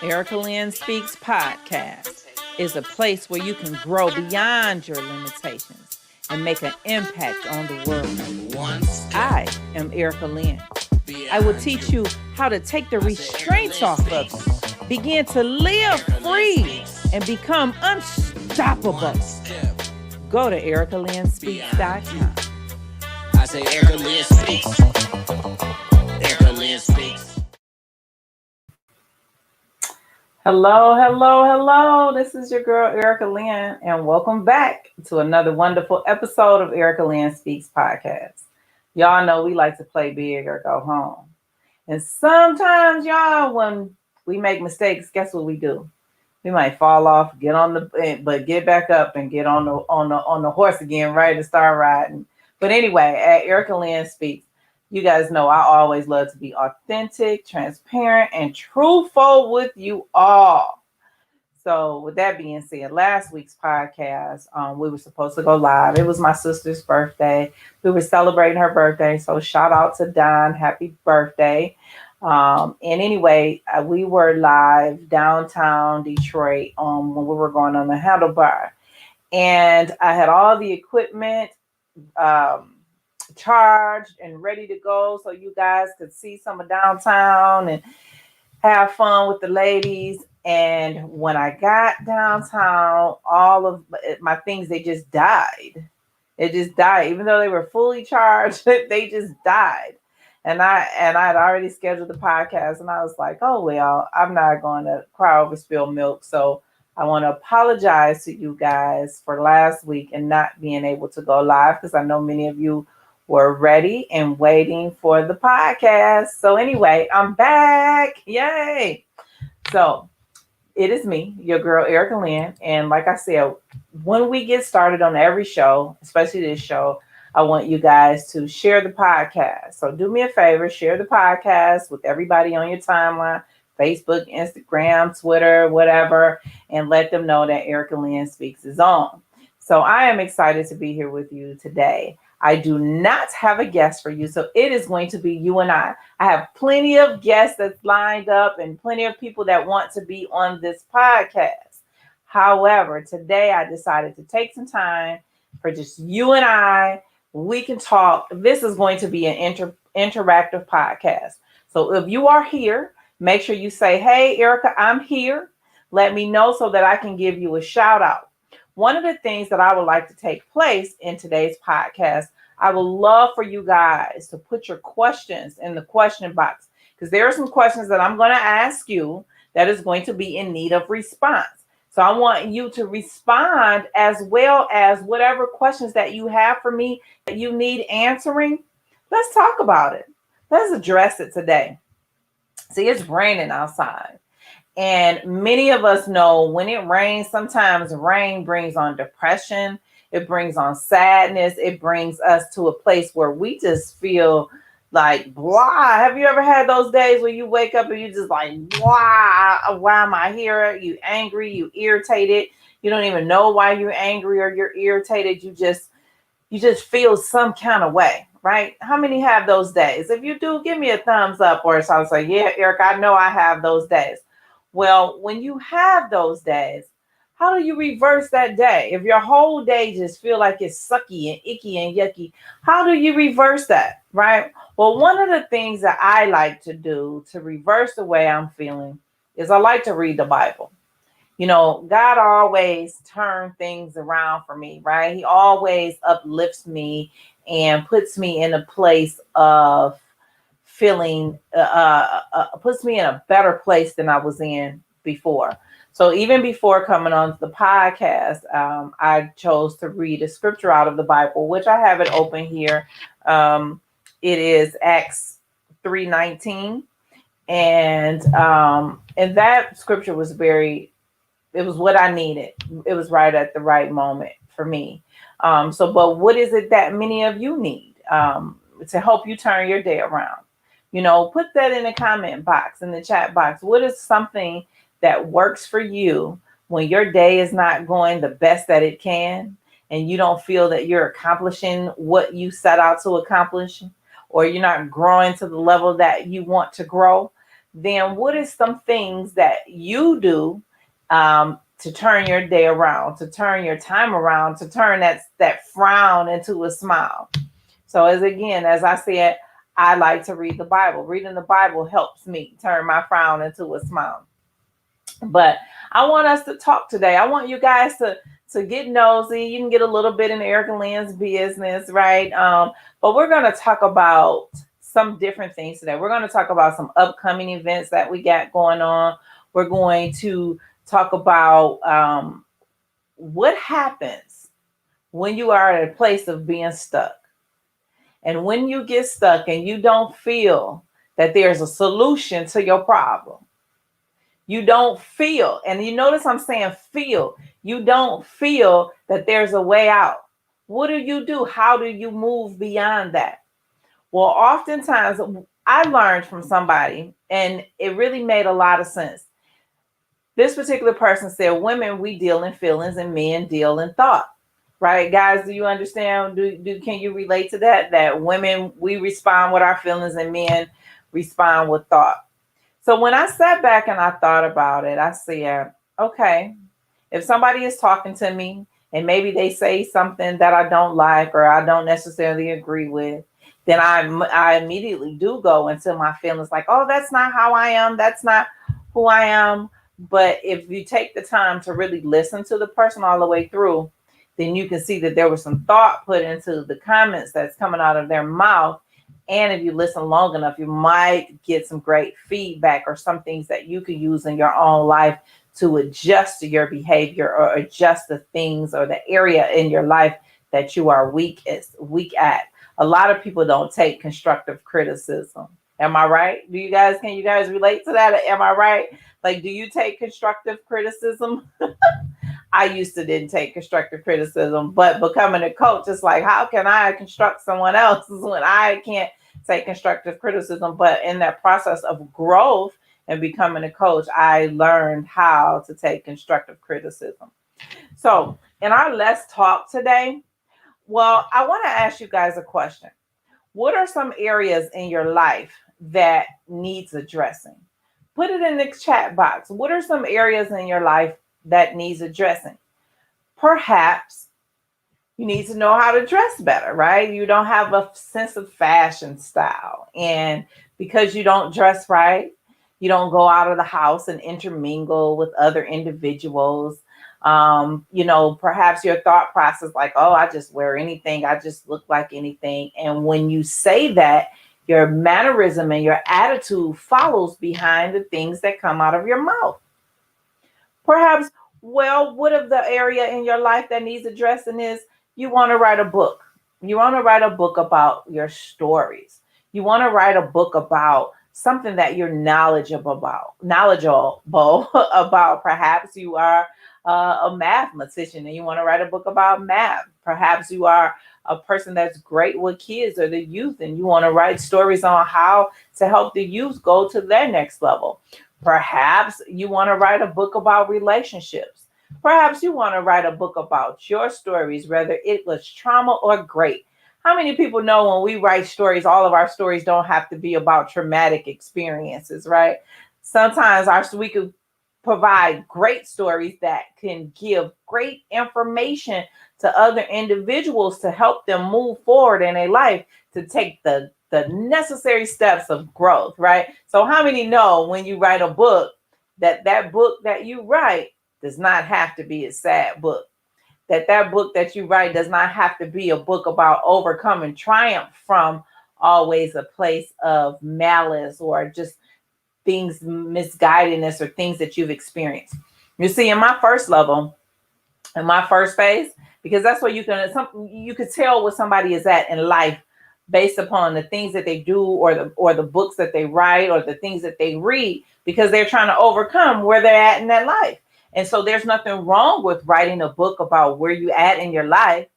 Erica Lynn Speaks podcast is a place where you can grow beyond your limitations and make an impact on the world. I am Erica Lynn. I will teach you how to take the restraints off of you, begin to live free, and become unstoppable. Go to ericalynnspeaks.com. I say Erica Lynn Speaks. Erica Lynn Speaks. Hello. This is your girl, Erica Lynn, and welcome back to another wonderful episode of Erica Lynn Speaks podcast. Y'all know we like to play big or go home. And sometimes, y'all, when we make mistakes, guess what we do? We might fall off, get back up and get on the horse again, ready to start riding. But anyway, at Erica Lynn Speaks, you guys know I always love to be authentic, transparent, and truthful with you all. So with that being said, last week's podcast, we were supposed to go live. It was my sister's birthday. We were celebrating her birthday. So shout out to Don. Happy birthday. And anyway, we were live downtown Detroit when we were going on the handlebar. And I had all the equipment charged and ready to go so you guys could see some of downtown and have fun with the ladies. And when I got downtown, all of my things, they just died. It just died. Even though they were fully charged, they just died. And I'd already scheduled the podcast, and I was like, oh, well, I'm not going to cry over spilled milk. So I want to apologize to you guys for last week and not being able to go live, because I know many of you were ready and waiting for the podcast. So anyway, I'm back. Yay. So it is me, your girl, Erica Lynn. And like I said, when we get started on every show, especially this show, I want you guys to share the podcast. So do me a favor, share the podcast with everybody on your timeline, Facebook, Instagram, Twitter, whatever, and let them know that Erica Lynn Speaks is on. So I am excited to be here with you today. I do not have a guest for you, so it is going to be you and I. I have plenty of guests that's lined up and plenty of people that want to be on this podcast. However, today I decided to take some time for just you and I. We can talk. This is going to be an interactive podcast. So if you are here, make sure you say, hey, Erica, I'm here. Let me know so that I can give you a shout out. One of the things that I would like to take place in today's podcast, I would love for you guys to put your questions in the question box, because there are some questions that I'm going to ask you that is going to be in need of response. So I want you to respond, as well as whatever questions that you have for me that you need answering. Let's talk about it. Let's address it today. See, it's raining outside. And many of us know when it rains, sometimes rain brings on depression. It brings on sadness. It brings us to a place where we just feel like, blah. Have you ever had those days where you wake up and you just like, blah, why am I here? You angry, you irritated. You don't even know why you're angry or you're irritated. You just feel some kind of way, right? How many have those days? If you do, give me a thumbs up, or so I was like, yeah, Eric, I know I have those days. Well, when you have those days, how do you reverse that day? If your whole day just feel like it's sucky and icky and yucky, how do you reverse that, right? Well, one of the things that I like to do to reverse the way I'm feeling is I like to read the Bible. You know, God always turns things around for me, right? He always uplifts me and puts me in a place of feeling, puts me in a better place than I was in before. So even before coming on the podcast, I chose to read a scripture out of the Bible, which I have it open here. It is Acts 3:19. And that scripture was it was what I needed. It was right at the right moment for me. But what is it that many of you need to help you turn your day around? You know, put that in the comment box, in the chat box. What is something that works for you when your day is not going the best that it can, and you don't feel that you're accomplishing what you set out to accomplish, or you're not growing to the level that you want to grow? then what is some things that you do to turn your day around, to turn your time around, to turn that frown into a smile? So as I said, I like to read the Bible. Reading the Bible helps me turn my frown into a smile. But I want us to talk today. I want you guys to get nosy. You can get a little bit in Erica Lynn's business, right? But we're going to talk about some different things today. We're going to talk about some upcoming events that we got going on. We're going to talk about what happens when you are at a place of being stuck. And when you get stuck and you don't feel that there's a solution to your problem, you don't feel, and you notice I'm saying feel, you don't feel that there's a way out. What do you do? How do you move beyond that? Well, oftentimes I learned from somebody, and it really made a lot of sense. This particular person said, women, we deal in feelings and men deal in thought. Right, guys, do you understand? Can you relate to that? That women, we respond with our feelings and men respond with thought. So when I sat back and I thought about it, I said, okay, if somebody is talking to me and maybe they say something that I don't like or I don't necessarily agree with, then I immediately do go into my feelings like, oh, that's not how I am. That's not who I am. But if you take the time to really listen to the person all the way through, then you can see that there was some thought put into the comments that's coming out of their mouth. And if you listen long enough, you might get some great feedback or some things that you can use in your own life to adjust to your behavior or adjust the things or the area in your life that you are weak at. A lot of people don't take constructive criticism. Am I right? Can you guys relate to that? Am I right? Like, do you take constructive criticism? I used to didn't take constructive criticism, but becoming a coach, it's like, how can I construct someone else when I can't take constructive criticism? But in that process of growth and becoming a coach, I learned how to take constructive criticism. So in our Let's Talk today, well, I want to ask you guys a question. What are some areas in your life that needs addressing? Put it in the chat box. What are some areas in your life that needs addressing? Perhaps you need to know how to dress better, right? You don't have a sense of fashion style. And because you don't dress right, you don't go out of the house and intermingle with other individuals. Perhaps your thought process like, oh, I just wear anything. I just look like anything. And when you say that, your mannerism and your attitude follows behind the things that come out of your mouth. Perhaps, what of the area in your life that needs addressing is you want to write a book. You want to write a book about your stories. You want to write a book about something that you're knowledgeable about. Perhaps you are a mathematician and you want to write a book about math. Perhaps you are a person that's great with kids or the youth and you want to write stories on how to help the youth go to their next level. Perhaps you want to write a book about relationships. Perhaps you want to write a book about your stories, whether it was trauma or great. How many people know when we write stories, all of our stories don't have to be about traumatic experiences, right? Sometimes we could provide great stories that can give great information to other individuals to help them move forward in their life to take the necessary steps of growth, right? So how many know when you write a book that book that you write does not have to be a sad book? That book that you write does not have to be a book about overcoming triumph from always a place of malice or just things misguidedness or things that you've experienced. You see, in my first phase, because that's where you could tell where somebody is at in life based upon the things that they do or the books that they write or the things that they read, because they're trying to overcome where they're at in that life. And so there's nothing wrong with writing a book about where you at in your life.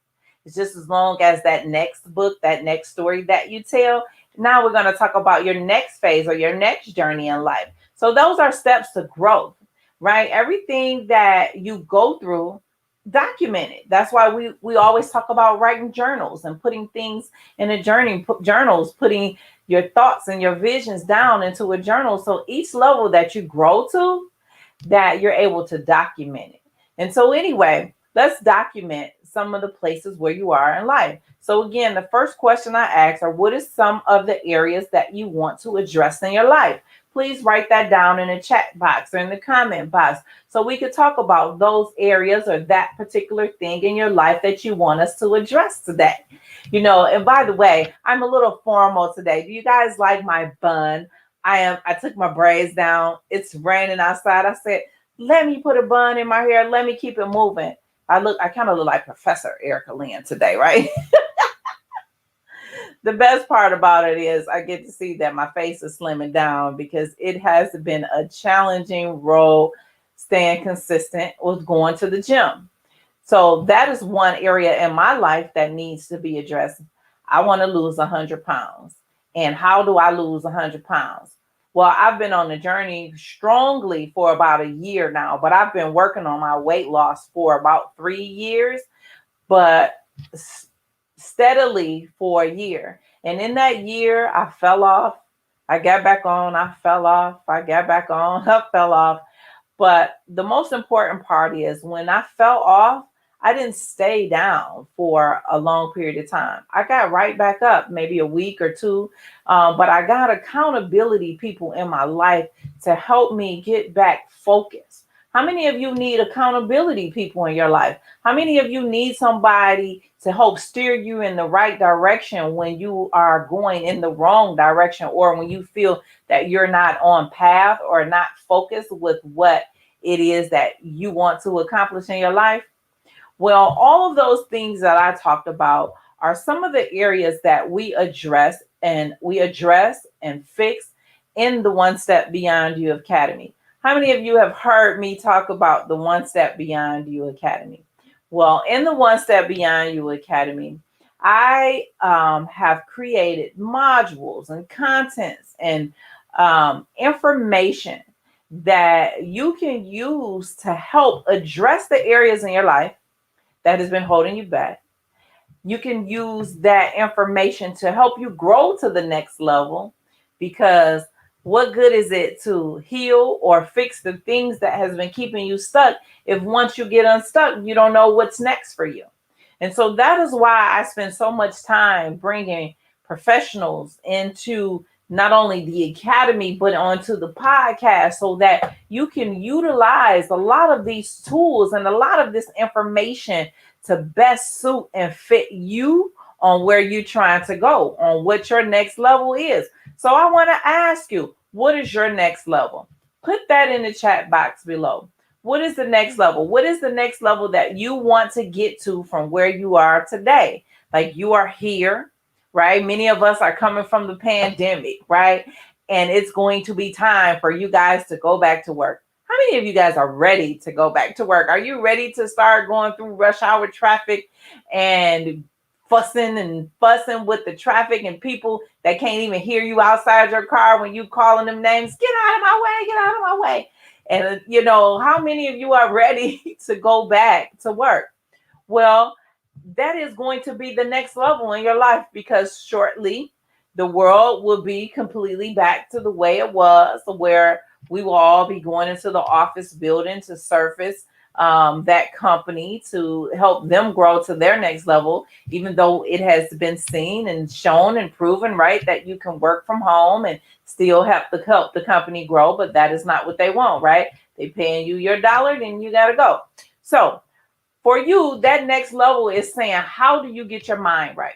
It's just as long as that next book, that next story that you tell. Now we're going to talk about your next phase or your next journey in life. So those are steps to growth, right? Everything that you go through document it. That's why we always talk about writing journals and putting things in a journals, putting your thoughts and your visions down into a journal. So each level that you grow to, that you're able to document it. And so anyway, let's document some of the places where you are in life. So again, the first question I asked are, what is some of the areas that you want to address in your life? Please write that down in the chat box or in the comment box so we could talk about those areas or that particular thing in your life that you want us to address today. And by the way, I'm a little formal today. Do you guys like my bun? I took my braids down. It's raining outside. I said, let me put a bun in my hair. Let me keep it moving. I kind of look like Professor Erica Lynn today, right? The best part about it is I get to see that my face is slimming down because it has been a challenging road staying consistent with going to the gym. So that is one area in my life that needs to be addressed. I want to lose 100 pounds. And how do I lose 100 pounds? Well, I've been on the journey strongly for about a year now, but I've been working on my weight loss for about 3 years, but steadily for a year. And in that year, I fell off. I got back on. I fell off. I got back on. I fell off. But the most important part is when I fell off, I didn't stay down for a long period of time. I got right back up, maybe a week or two. But I got accountability people in my life to help me get back focused. How many of you need accountability people in your life? How many of you need somebody to help steer you in the right direction when you are going in the wrong direction, or when you feel that you're not on path or not focused with what it is that you want to accomplish in your life? Well, all of those things that I talked about are some of the areas that we address and fix in the One Step Beyond You Academy. How many of you have heard me talk about the One Step Beyond You Academy? Well, in the One Step Beyond You Academy, I have created modules and contents and information that you can use to help address the areas in your life that has been holding you back. You can use that information to help you grow to the next level, because what good is it to heal or fix the things that has been keeping you stuck if once you get unstuck, you don't know what's next for you? And so that is why I spend so much time bringing professionals into not only the academy, but onto the podcast so that you can utilize a lot of these tools and a lot of this information to best suit and fit you on where you're trying to go, on what your next level is. So I want to ask you, what is your next level? Put that in the chat box below. What is the next level? What is the next level that you want to get to from where you are today? Like, you are here, right? Many of us are coming from the pandemic, right? And it's going to be time for you guys to go back to work. How many of you guys are ready to go back to work? Are you ready to start going through rush hour traffic and fussing with the traffic and people that can't even hear you outside your car when you calling them names? Get out of my way, get out of my way. And how many of you are ready to go back to work? Well, that is going to be the next level in your life, because shortly the world will be completely back to the way it was, where we will all be going into the office building to surface that company to help them grow to their next level, even though it has been seen and shown and proven, right, that you can work from home and still help the company grow. But that is not what they want, right? They paying you your dollar, then you got to go. So for you, that next level is saying, how do you get your mind right?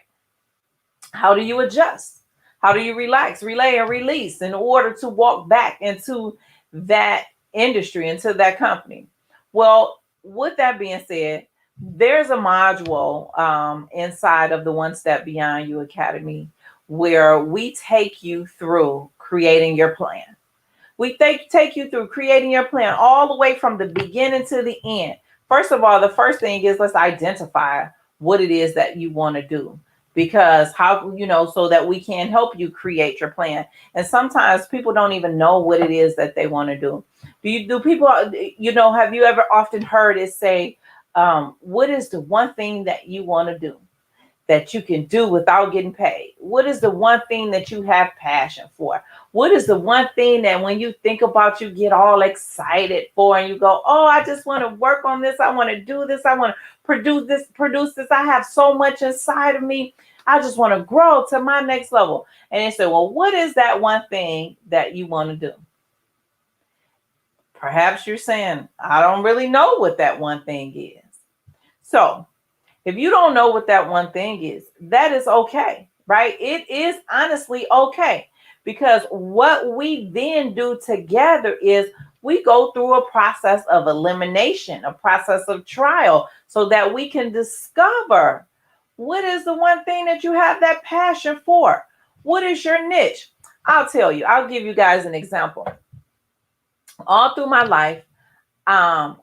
How do you adjust? How do you relax, relay, and release in order to walk back into that industry, into that company? Well, with that being said, there's a module inside of the One Step Beyond You Academy where we take you through creating your plan. We take you through creating your plan all the way from the beginning to the end. First of all, the first thing is, let's identify what it is that you want to do. Because so that we can help you create your plan. And sometimes people don't even know what it is that they want to do. Have you ever often heard it say, What is the one thing that you want to do that you can do without getting paid? What is the one thing that you have passion for? What is the one thing that when you think about, you get all excited for and you go, oh, I just want to work on this. I want to do this. I want to produce this. I have so much inside of me. I just want to grow to my next level. And they say, well, what is that one thing that you want to do? Perhaps you're saying, I don't really know what that one thing is. So if you don't know what that one thing is, that is okay, right? It is honestly okay, because what we then do together is we go through a process of elimination, a process of trial, so that we can discover what is the one thing that you have that passion for. What is your niche? I'll tell you, I'll give you guys an example. All through my life, I've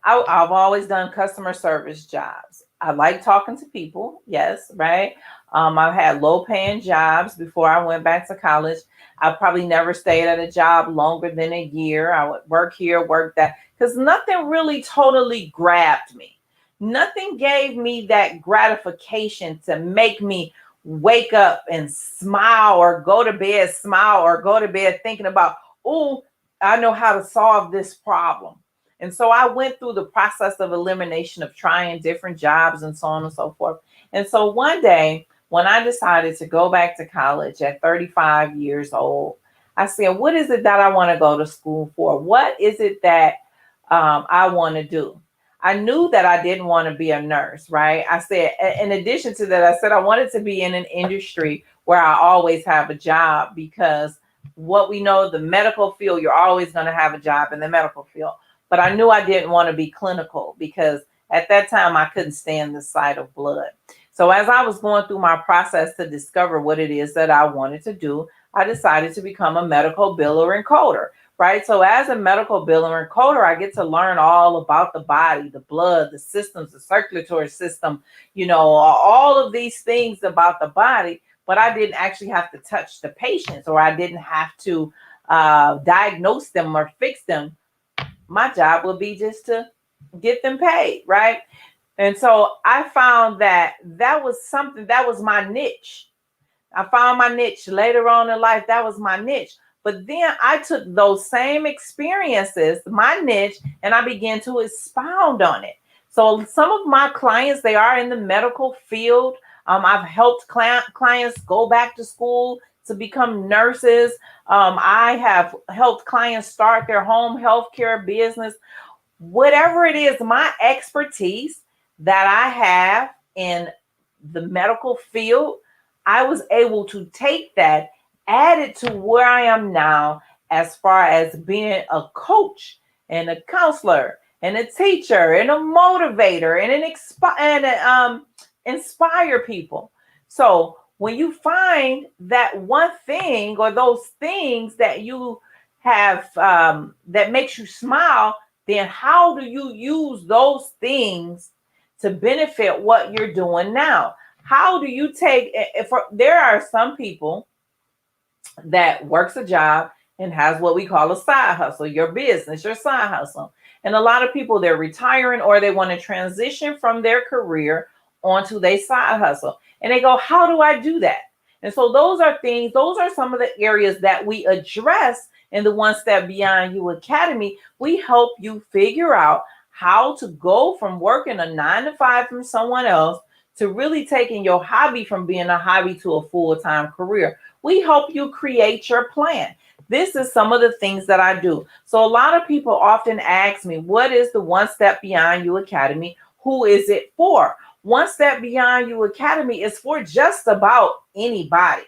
always done customer service jobs. I like talking to people. Yes, right. I've had low paying jobs before I went back to college. I probably never stayed at a job longer than a year. I would work here, work that, because nothing really totally grabbed me. Nothing gave me that gratification to make me wake up and smile, or go to bed smile, or go to bed thinking about, oh, I know how to solve this problem. And so I went through the process of elimination of trying different jobs and so on and so forth. And so one day, when I decided to go back to college at 35 years old, I said, what is it that I want to go to school for? What is it that I want to do? I knew that I didn't want to be a nurse, right? I said, in addition to that, I said I wanted to be in an industry where I always have a job, because what we know, the medical field, you're always going to have a job in the medical field. But I knew I didn't want to be clinical, because at that time I couldn't stand the sight of blood. So as I was going through my process to discover what it is that I wanted to do, I decided to become a medical biller and coder, right? So as a medical biller and coder, I get to learn all about the body, the blood, the systems, the circulatory system, all of these things about the body. But I didn't actually have to touch the patients, or I didn't have to diagnose them or fix them. My job would be just to get them paid, right? And so I found that that was my niche. I found my niche later on in life. That was my niche. But then I took those same experiences, my niche, and I began to expound on it. So some of my clients, they are in the medical field. I've helped clients go back to school to become nurses. I have helped clients start their home healthcare business. Whatever it is, my expertise that I have in the medical field, I was able to take that, add it to where I am now, as far as being a coach and a counselor and a teacher and a motivator and inspire people. So when you find that one thing, or those things that you have that makes you smile, then how do you use those things to benefit what you're doing now? How do you take, if there are some people that works a job and has what we call a side hustle, your business, your side hustle. And a lot of people, they're retiring, or they want to transition from their career onto their side hustle. And they go, how do I do that? And so those are some of the areas that we address in the One Step Beyond You Academy. We help you figure out how to go from working a 9-to-5 from someone else to really taking your hobby from being a hobby to a full-time career. We help you create your plan. This is some of the things that I do. So a lot of people often ask me, what is the One Step Beyond You Academy? Who is it for? One Step Beyond You Academy is for just about anybody.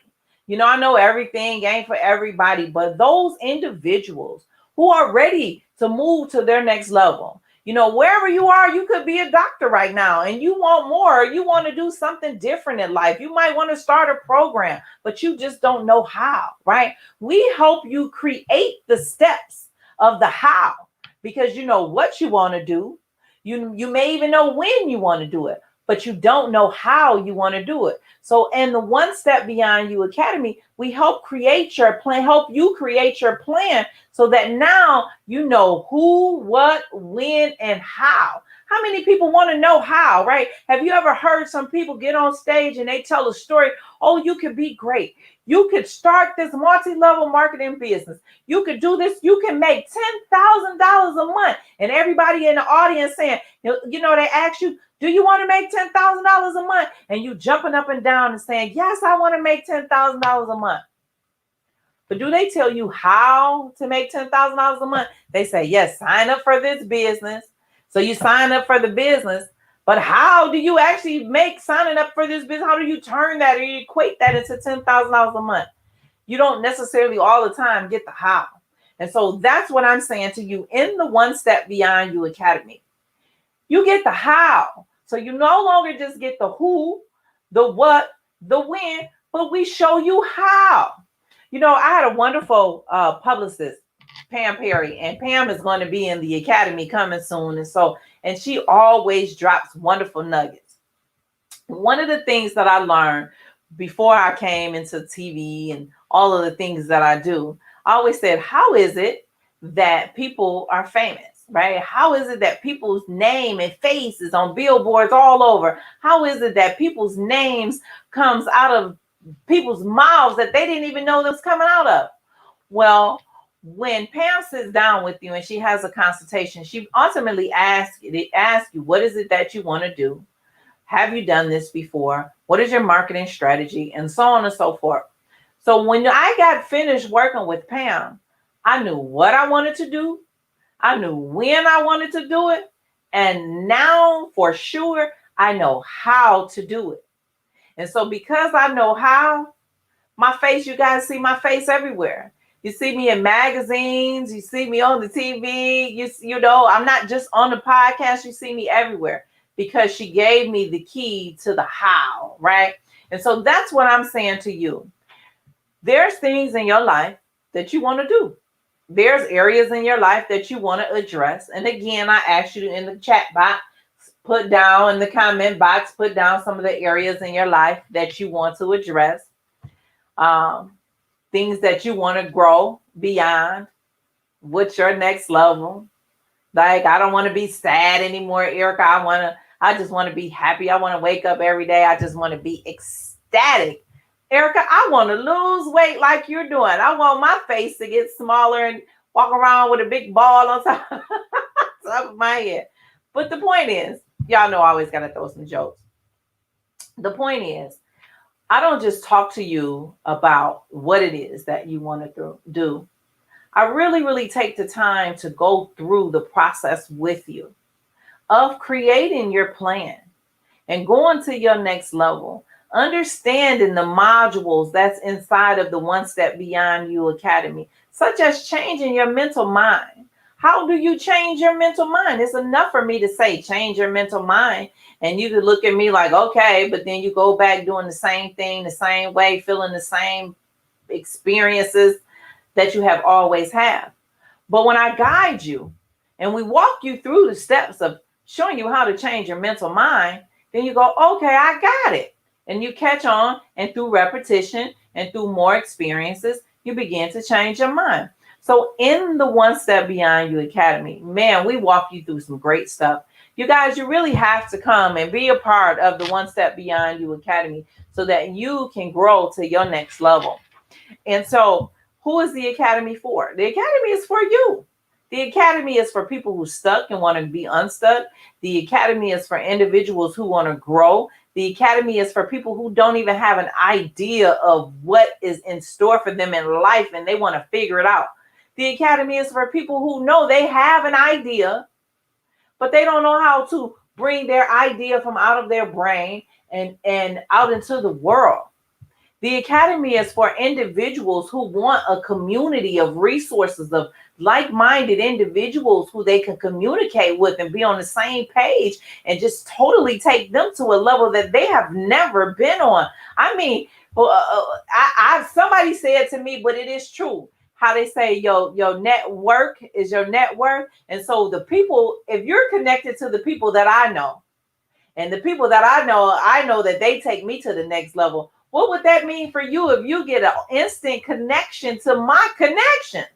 I know everything ain't for everybody, but those individuals who are ready to move to their next level. Wherever you are, you could be a doctor right now and you want more, you want to do something different in life. You might want to start a program, but you just don't know how, right? We help you create the steps of the how, because you know what you want to do. You may even know when you want to do it, but you don't know how you want to do it. So in the One Step Beyond You Academy, we help create your plan, help you create your plan, so that now you know who, what, when, and how. How many people want to know how, right? Have you ever heard some people get on stage and they tell a story? Oh, you could be great. You could start this multi-level marketing business. You could do this. You can make $10,000 a month. And everybody in the audience saying, they ask you, do you want to make $10,000 a month? And you jumping up and down and saying, yes, I want to make $10,000 a month. But do they tell you how to make $10,000 a month? They say, yes, sign up for this business. So you sign up for the business, but how do you actually make signing up for this business? How do you turn that or you equate that into $10,000 a month? You don't necessarily all the time get the how. And so that's what I'm saying to you in the One Step Beyond You Academy. You get the how. So you no longer just get the who, the what, the when, but we show you how. I had a wonderful publicist, Pam Perry, and Pam is going to be in the academy coming soon. And she always drops wonderful nuggets. One of the things that I learned before I came into TV and all of the things that I do, I always said, how is it that people are famous, right? How is it that people's name and face is on billboards all over? How is it that people's names comes out of people's mouths that they didn't even know that was coming out of? Well, when Pam sits down with you and she has a consultation, she ultimately asks you, what is it that you want to do? Have you done this before? What is your marketing strategy? And so on and so forth. So when I got finished working with Pam, I knew what I wanted to do. I knew when I wanted to do it. And now for sure, I know how to do it. And so because I know how, my face, you guys see my face everywhere. You see me in magazines. You see me on the TV. I'm not just on the podcast. You see me everywhere because she gave me the key to the how, right? And so that's what I'm saying to you. There's things in your life that you want to do. There's areas in your life that you want to address. And again, I asked you in the chat box, put down in the comment box, put down some of the areas in your life that you want to address. Things that you want to grow beyond. What's your next level? Like, I don't want to be sad anymore, Erica. I just want to be happy. I want to wake up every day. I just want to be ecstatic. Erica, I want to lose weight like you're doing. I want my face to get smaller and walk around with a big ball on top of my head. But the point is, y'all know I always got to throw some jokes. The point is, I don't just talk to you about what it is that you want to do. I really, really take the time to go through the process with you of creating your plan and going to your next level, understanding the modules that's inside of the One Step Beyond You Academy, such as changing your mental mind. How do you change your mental mind? It's enough for me to say, change your mental mind. And you could look at me like, okay, but then you go back doing the same thing, the same way, feeling the same experiences that you have always had. But when I guide you and we walk you through the steps of showing you how to change your mental mind, then you go, okay, I got it. And you catch on, and through repetition and through more experiences, you begin to change your mind. So in the One Step Beyond You Academy, man, we walk you through some great stuff. You guys, you really have to come and be a part of the One Step Beyond You Academy so that you can grow to your next level. And so who is the Academy for? The Academy is for you. The Academy is for people who are stuck and want to be unstuck. The Academy is for individuals who want to grow. The Academy is for people who don't even have an idea of what is in store for them in life and they want to figure it out. The Academy is for people who know they have an idea, but they don't know how to bring their idea from out of their brain and out into the world. The Academy is for individuals who want a community of resources, of like-minded individuals who they can communicate with and be on the same page and just totally take them to a level that they have never been on. I mean, somebody said to me, but it is true. How they say your network is your net worth. And so the people, if you're connected to the people that I know, and the people that I know that they take me to the next level, what would that mean for you if you get an instant connection to my connections,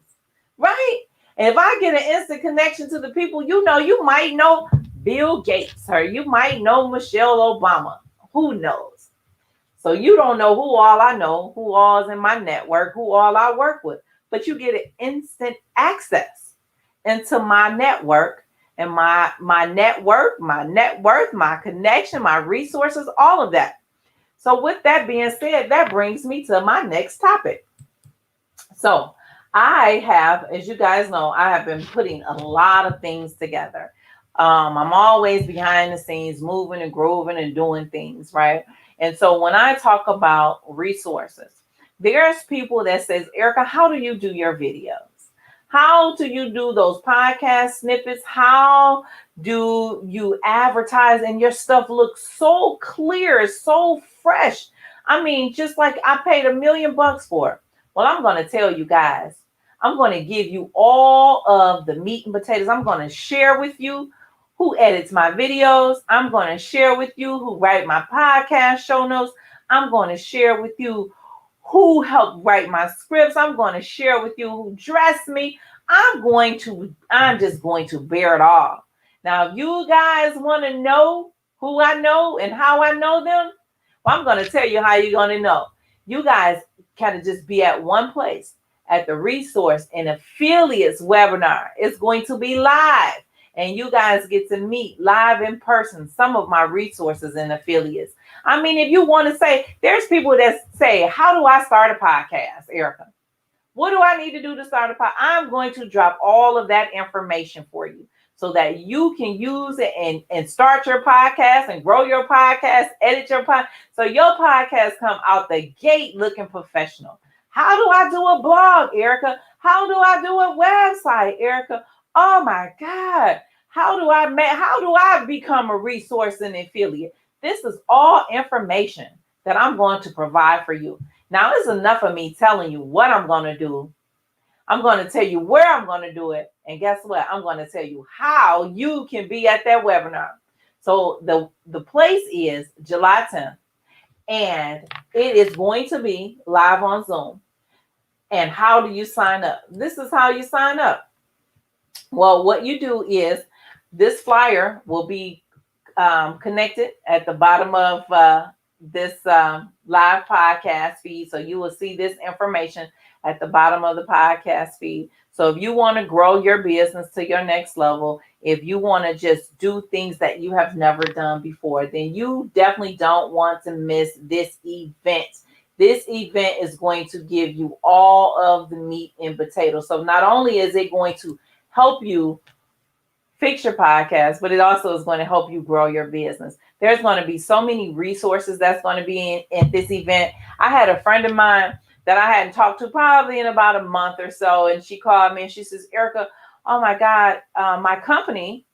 right? And if I get an instant connection to the people, you might know Bill Gates, or you might know Michelle Obama. Who knows? So you don't know who all I know, who all is in my network, who all I work with. But you get an instant access into my network and my network, my net worth, my connection, my resources, all of that. So with that being said, that brings me to my next topic. So I have, as you guys know, I have been putting a lot of things together. I'm always behind the scenes, moving and grooving and doing things, right? And so when I talk about resources, there's people that says, Erica, how do you do your videos? How do you do those podcast snippets? How do you advertise? And your stuff looks so clear, so fresh. I mean, just like I paid $1,000,000 for it. Well, I'm going to tell you guys, I'm going to give you all of the meat and potatoes. I'm going to share with you who edits my videos. I'm going to share with you who write my podcast show notes. I'm going to share with you who helped write my scripts. I'm going to share with you who dressed me. I'm just going to bear it all. Now, if you guys want to know who I know and how I know them, well, I'm going to tell you how you're going to know. You guys kind of just be at one place at the Resource and Affiliates webinar. It's going to be live, and you guys get to meet live in person some of my resources and affiliates. I mean, if you want to say, there's people that say, how do I start a podcast, Erica? What do I need to do to start a podcast? I'm going to drop all of that information for you so that you can use it and start your podcast and grow your podcast, edit your podcast. So your podcast come out the gate looking professional. How do I do a blog, Erica? How do I do a website, Erica? Oh my God. How do I become a resource and affiliate? This is all information that I'm going to provide for you. Now, it's enough of me telling you what I'm going to do. I'm going to tell you where I'm going to do it. And guess what? I'm going to tell you how you can be at that webinar. So the place is July 10th. And it is going to be live on Zoom. And how do you sign up? This is how you sign up. Well, what you do is this flyer will be connected at the bottom of this live podcast feed. So you will see this information at the bottom of the podcast feed. So if you want to grow your business to your next level, if you want to just do things that you have never done before, then you definitely don't want to miss this event. This event is going to give you all of the meat and potatoes. So not only is it going to help you fix your podcast, but it also is going to help you grow your business. There's going to be so many resources that's going to be in this event. I had a friend of mine that I hadn't talked to probably in about a month or so, and she called me and she says, Erica, oh my God, my company,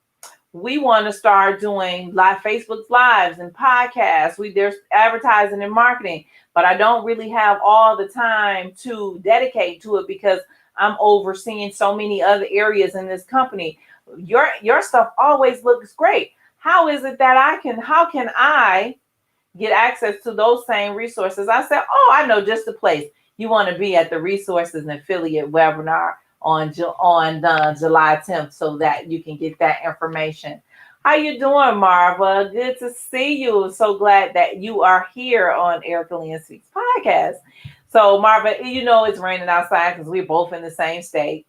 we want to start doing live Facebook lives and podcasts. There's advertising and marketing, but I don't really have all the time to dedicate to it because I'm overseeing so many other areas in this company. Your stuff always looks great. How is it that how can I get access to those same resources? I said, oh, I know just the place. You want to be at the Resources and Affiliate webinar on July 10th so that you can get that information. How you doing, Marva? Good to see you. So glad that you are here on Erica Lynn Speaks podcast. So Marva, you know it's raining outside because we're both in the same state.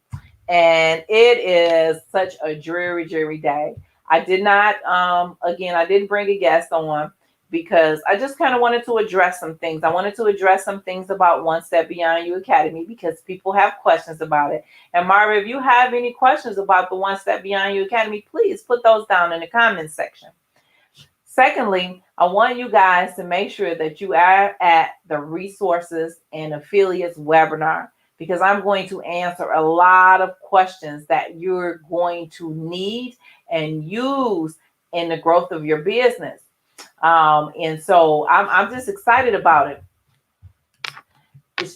And it is such a dreary, dreary day. I did not, I didn't bring a guest on because I just kind of wanted to address some things. I wanted to address some things about One Step Beyond You Academy because people have questions about it. And Marva, if you have any questions about the One Step Beyond You Academy, please put those down in the comments section. Secondly, I want you guys to make sure that you are at the Resources and Affiliates webinar, because I'm going to answer a lot of questions that you're going to need and use in the growth of your business. And so I'm just excited about it.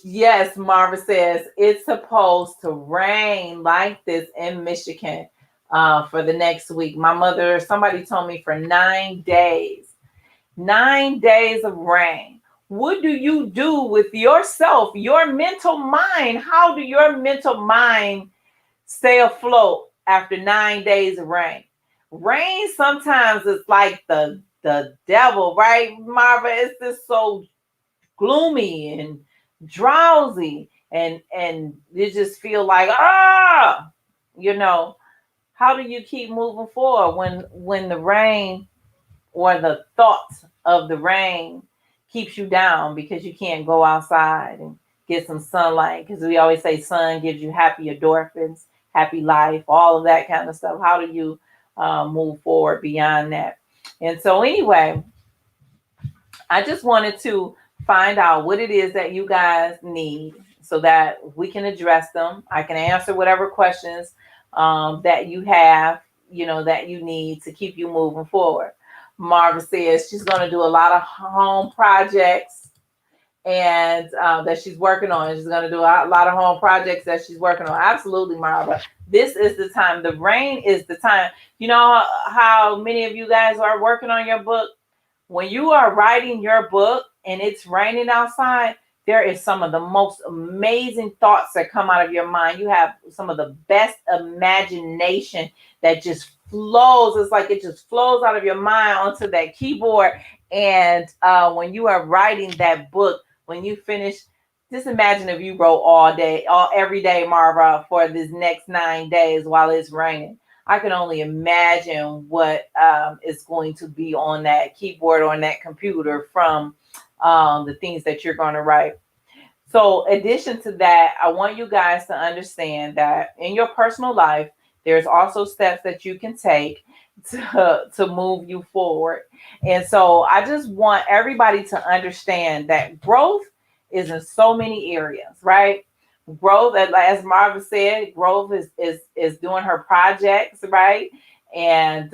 Yes, Marva says it's supposed to rain like this in Michigan for the next week. Somebody told me for 9 days. 9 days of rain. What do you do with yourself, your mental mind? How do your mental mind stay afloat after 9 days of rain? rain sometimes is like the devil, right, Marva? It's just so gloomy and drowsy, and you just feel like, you know, how do you keep moving forward when the rain or the thoughts of the rain keeps you down because you can't go outside and get some sunlight? Because we always say sun gives you happy endorphins, happy life, all of that kind of stuff. How do you move forward beyond that? And so anyway, I just wanted to find out what it is that you guys need so that we can address them. I can answer whatever questions that you have, that you need to keep you moving forward. Marva says she's going to do a lot of home projects and that she's working on. She's going to do a lot of home projects that she's working on. Absolutely, Marva. This is the time. The rain is the time. You know how many of you guys are working on your book? When you are writing your book and it's raining outside, there is some of the most amazing thoughts that come out of your mind. You have some of the best imagination that just flows. It's like it just flows out of your mind onto that keyboard. And when you are writing that book, when you finish, just imagine if you wrote every day, Marva, for this next 9 days while it's raining. I can only imagine what is going to be on that keyboard or on that computer from the things that you're going to write. So, addition to that, I want you guys to understand that in your personal life, there's also steps that you can take to move you forward. And so I just want everybody to understand that growth is in so many areas, right? Growth, as Marva said, growth is doing her projects, right? And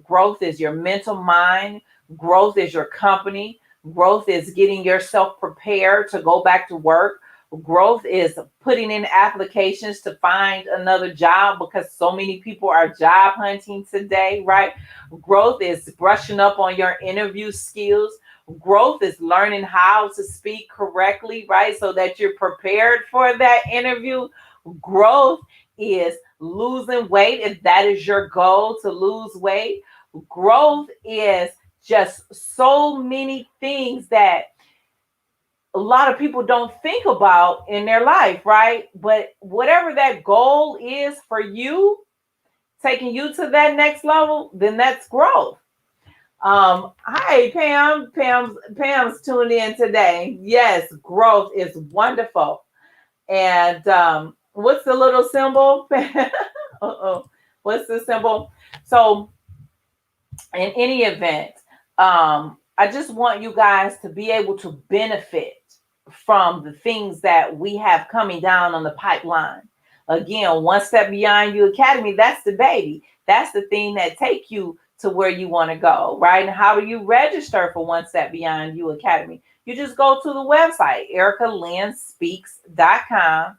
growth is your mental mind. Growth is your company. Growth is getting yourself prepared to go back to work. Growth is putting in applications to find another job because so many people are job hunting today, right? Growth is brushing up on your interview skills. Growth is learning how to speak correctly, right? So that you're prepared for that interview. Growth is losing weight if that is your goal, to lose weight. Growth is just so many things that a lot of people don't think about in their life, right? But whatever that goal is for you, taking you to that next level, then that's growth. Hi, Pam. Pam's tuned in today. Yes, growth is wonderful. And what's the little symbol? Uh-oh. What's the symbol? So, in any event, I just want you guys to be able to benefit from the things that we have coming down on the pipeline. Again, One Step Beyond You Academy, that's the baby. That's the thing that take you to where you want to go, right? And how do you register for One Step Beyond You Academy? You just go to the website, ericalynnspeaks.com,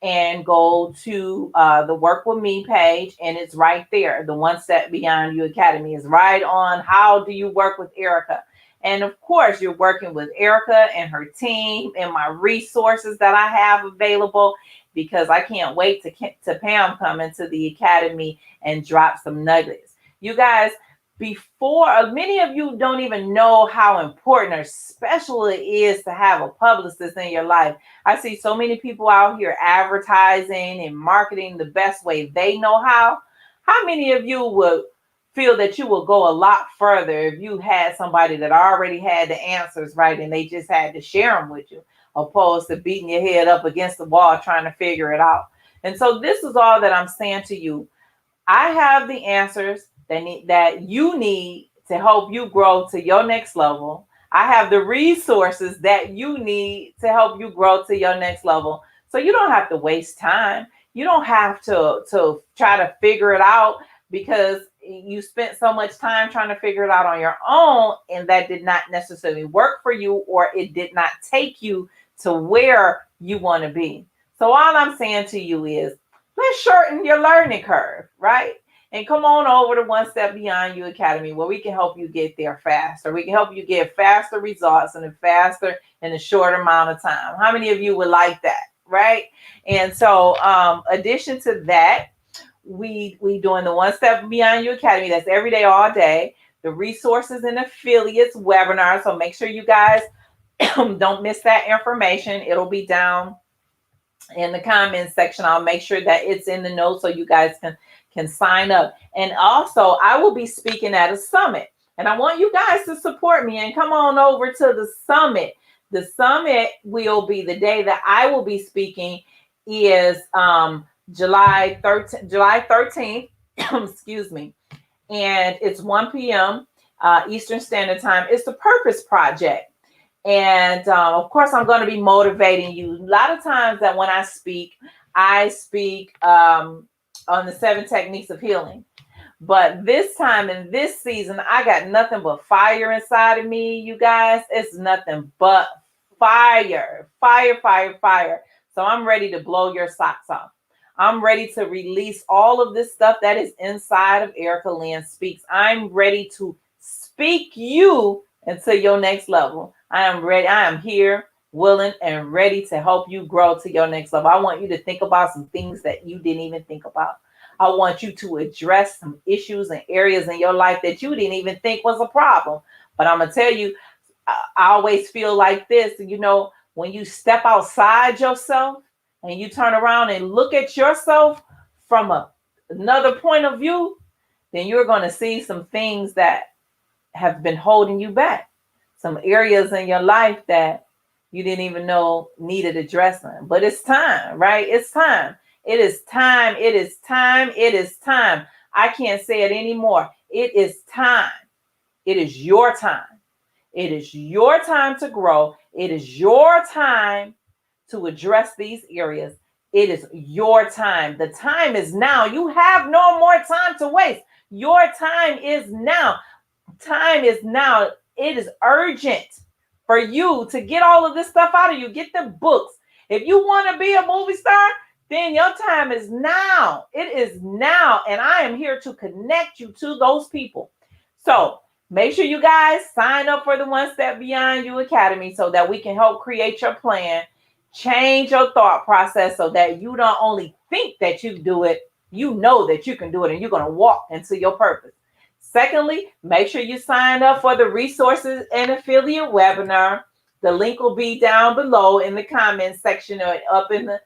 and go to the Work With Me page, and it's right there. The One Step Beyond You Academy is right on how do you work with Erica. And of course, you're working with Erica and her team and my resources that I have available, because I can't wait to Pam come into the academy and drop some nuggets. You guys, before, many of you don't even know how important or special it is to have a publicist in your life. I see so many people out here advertising and marketing the best way they know how. How many of you would feel that you will go a lot further if you had somebody that already had the answers, right, and they just had to share them with you, opposed to beating your head up against the wall trying to figure it out? And so this is all that I'm saying to you. I have the answers that you need to help you grow to your next level. I have the resources that you need to help you grow to your next level. So you don't have to waste time. You don't have to try to figure it out because you spent so much time trying to figure it out on your own, and that did not necessarily work for you, or it did not take you to where you want to be. So all I'm saying to you is, let's shorten your learning curve, right? And come on over to One Step Beyond You Academy, where we can help you get there faster. We can help you get faster results and faster in a short amount of time. How many of you would like that, right? And so, addition to that, we doing the One Step Beyond You Academy. That's every day, all day. The resources and affiliates webinar. So make sure you guys don't miss that information. It'll be down in the comments section. I'll make sure that it's in the notes so you guys can sign up. And also, I will be speaking at a summit, and I want you guys to support me and come on over to the summit. The summit will be the day that I will be speaking is July 13th, excuse me, and it's 1 p.m. Eastern Standard Time. It's the Purpose Project. And of course, I'm going to be motivating you. A lot of times that when I speak on the 7 techniques of healing. But this time in this season, I got nothing but fire inside of me, you guys. It's nothing but fire. So I'm ready to blow your socks off. I'm ready to release all of this stuff that is inside of Erica Lynn Speaks. I'm ready to speak you into your next level. I am ready. I am here, willing, and ready to help you grow to your next level. I want you to think about some things that you didn't even think about. I want you to address some issues and areas in your life that you didn't even think was a problem. But I'm going to tell you, I always feel like this, when you step outside yourself and you turn around and look at yourself from another point of view, then you're going to see some things that have been holding you back. Some areas in your life that you didn't even know needed addressing. But it's time, right? It's time. It is time. It is time. It is time. I can't say it anymore. It is time. It is your time. It is your time to grow. It is your time to address these areas. It is your time. The time is now. You have no more time to waste. Your time is now. Time is now. It is urgent for you to get all of this stuff out of you. Get the books. If you want to be a movie star, then your time is now. It is now. And I am here to connect you to those people. So make sure you guys sign up for the One Step Beyond You Academy so that we can help create your plan, change your thought process so that you don't only think that you do it, you know that you can do it and you're going to walk into your purpose. Secondly, make sure you sign up for the resources and affiliate webinar. The link will be down below in the comments section or up in the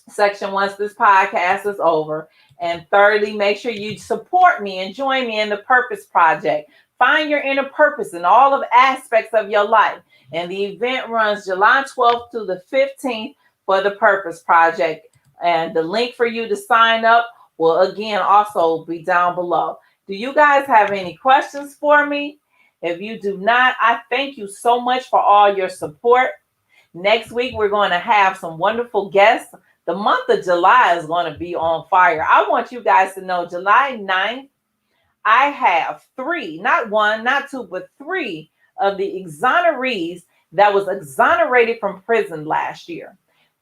section once this podcast is over. And thirdly, make sure you support me and join me in the Purpose Project. Find your inner purpose in all of aspects of your life. And the event runs July 12th to the 15th for the Purpose Project. And the link for you to sign up will again also be down below. Do you guys have any questions for me? If you do not, I thank you so much for all your support. Next week, we're going to have some wonderful guests. The month of July is going to be on fire. I want you guys to know July 9th, I have 3, not 1, not 2, but 3 of the exonerees that was exonerated from prison last year.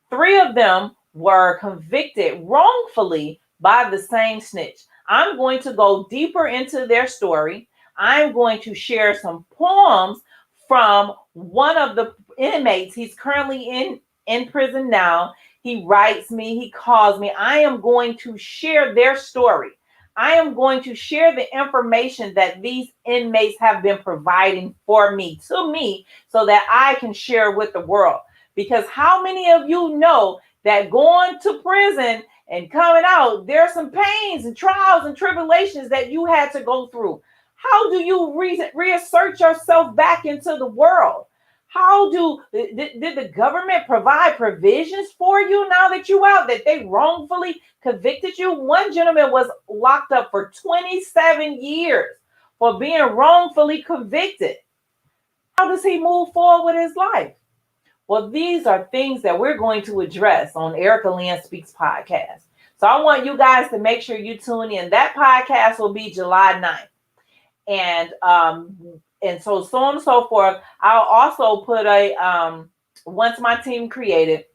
3 of them were convicted wrongfully by the same snitch. I'm going to go deeper into their story. I'm going to share some poems from one of the inmates. He's currently in prison now. He writes me, he calls me. I am going to share their story. I am going to share the information that these inmates have been providing for me, to me, so that I can share with the world. Because how many of you know that going to prison and coming out, there are some pains and trials and tribulations that you had to go through? How do you reassert yourself back into the world? How did the government provide provisions for you now that you're out, that they wrongfully convicted you? One gentleman was locked up for 27 years for being wrongfully convicted. How does he move forward with his life? Well, these are things that we're going to address on Erica Lynn Speaks podcast. So I want you guys to make sure you tune in. That podcast will be July 9th. And so on and so forth. I'll also put once my team created,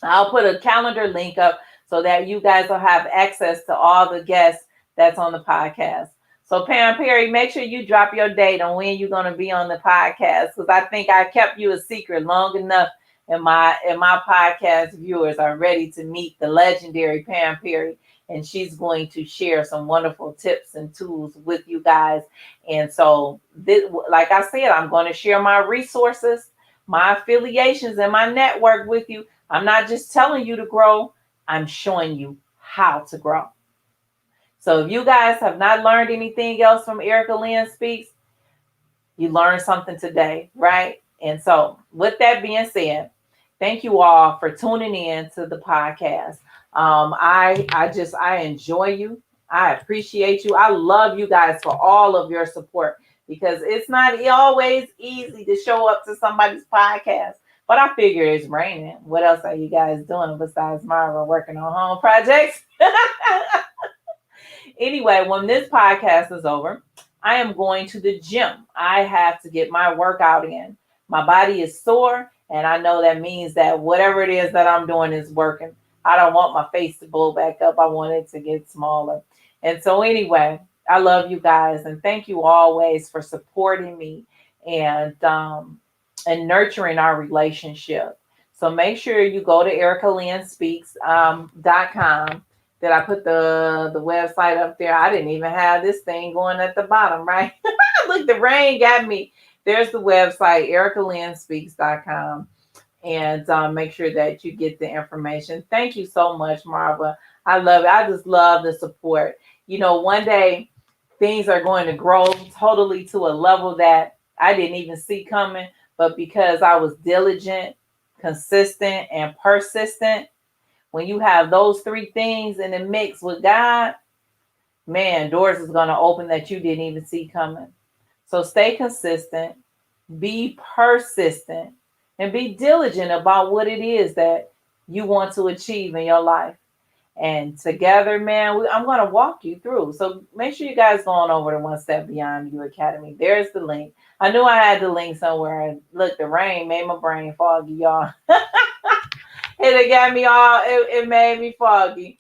I'll put a calendar link up so that you guys will have access to all the guests that's on the podcast. So Pam Perry, make sure you drop your date on when you're going to be on the podcast, because I think I kept you a secret long enough and my podcast viewers are ready to meet the legendary Pam Perry, and she's going to share some wonderful tips and tools with you guys. And so, like I said, I'm going to share my resources, my affiliations, and my network with you. I'm not just telling you to grow, I'm showing you how to grow. So if you guys have not learned anything else from Erica Lynn Speaks, you learned something today, right? And so with that being said, thank you all for tuning in to the podcast. I enjoy you. I appreciate you. I love you guys for all of your support, because it's not always easy to show up to somebody's podcast. But I figure it's raining. What else are you guys doing besides Marva working on home projects? Anyway, when this podcast is over, I am going to the gym. I have to get my workout in. My body is sore, and I know that means that whatever it is that I'm doing is working. I don't want my face to blow back up. I want it to get smaller. And so anyway, I love you guys, and thank you always for supporting me and nurturing our relationship. So make sure you go to EricaLynnSpeaks.com. That I put the website up there. I didn't even have this thing going at the bottom, right? Look, the rain got me. There's the website, EricaLynnSpeaks.com. And make sure that you get the information. Thank you so much, Marva. I love it. I just love the support. You know, one day things are going to grow totally to a level that I didn't even see coming. But because I was diligent, consistent, and persistent, when you have those three things in the mix with God, man, doors is going to open that you didn't even see coming. So stay consistent, be persistent, and be diligent about what it is that you want to achieve in your life. And together, man, I'm going to walk you through. So make sure you guys go on over to One Step Beyond You Academy. There's the link. I knew I had the link somewhere. Look, the rain made my brain foggy, y'all. It got me all, it made me foggy.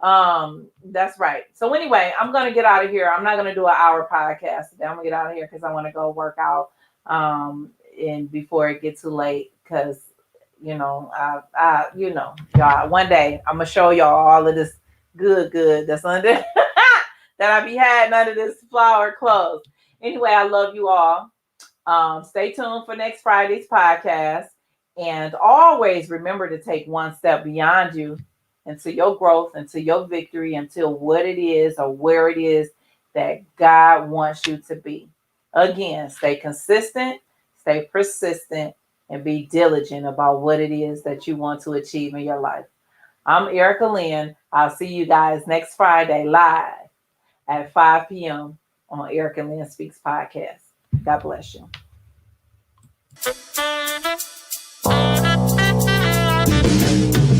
That's right. So anyway, I'm going to get out of here. I'm not going to do an hour podcast today. I'm going to get out of here because I want to go work out and before it gets too late, because, you know, y'all, one day I'm going to show y'all all of this good that's under that I be having under this flower clothes. Anyway, I love you all. Stay tuned for next Friday's podcast. And always remember to take one step beyond you into your growth, into your victory, until what it is or where it is that God wants you to be. Again, stay consistent, stay persistent, and be diligent about what it is that you want to achieve in your life. I'm Erica Lynn. I'll see you guys next Friday live at 5 p.m. on Erica Lynn Speaks podcast. God bless you.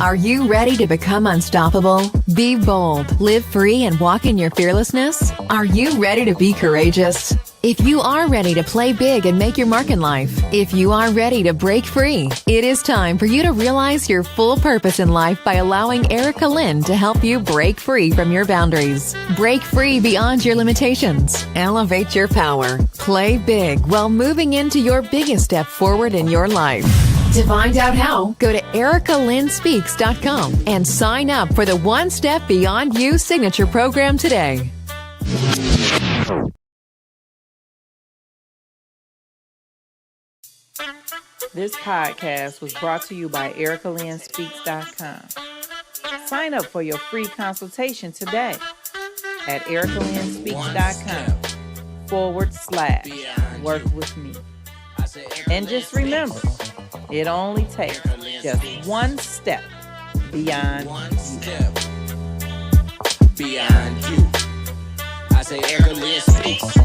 Are you ready to become unstoppable? Be bold, live free, and walk in your fearlessness? Are you ready to be courageous? If you are ready to play big and make your mark in life, if you are ready to break free, it is time for you to realize your full purpose in life by allowing Erica Lynn to help you break free from your boundaries. Break free beyond your limitations. Elevate your power. Play big while moving into your biggest step forward in your life. To find out how, go to EricaLynnSpeaks.com and sign up for the One Step Beyond You signature program today. This podcast was brought to you by EricaLynnSpeaks.com. Sign up for your free consultation today at EricaLynnSpeaks.com/work with me. And just remember, it only takes just one step beyond beyond you. I say Erica Lynn Speaks.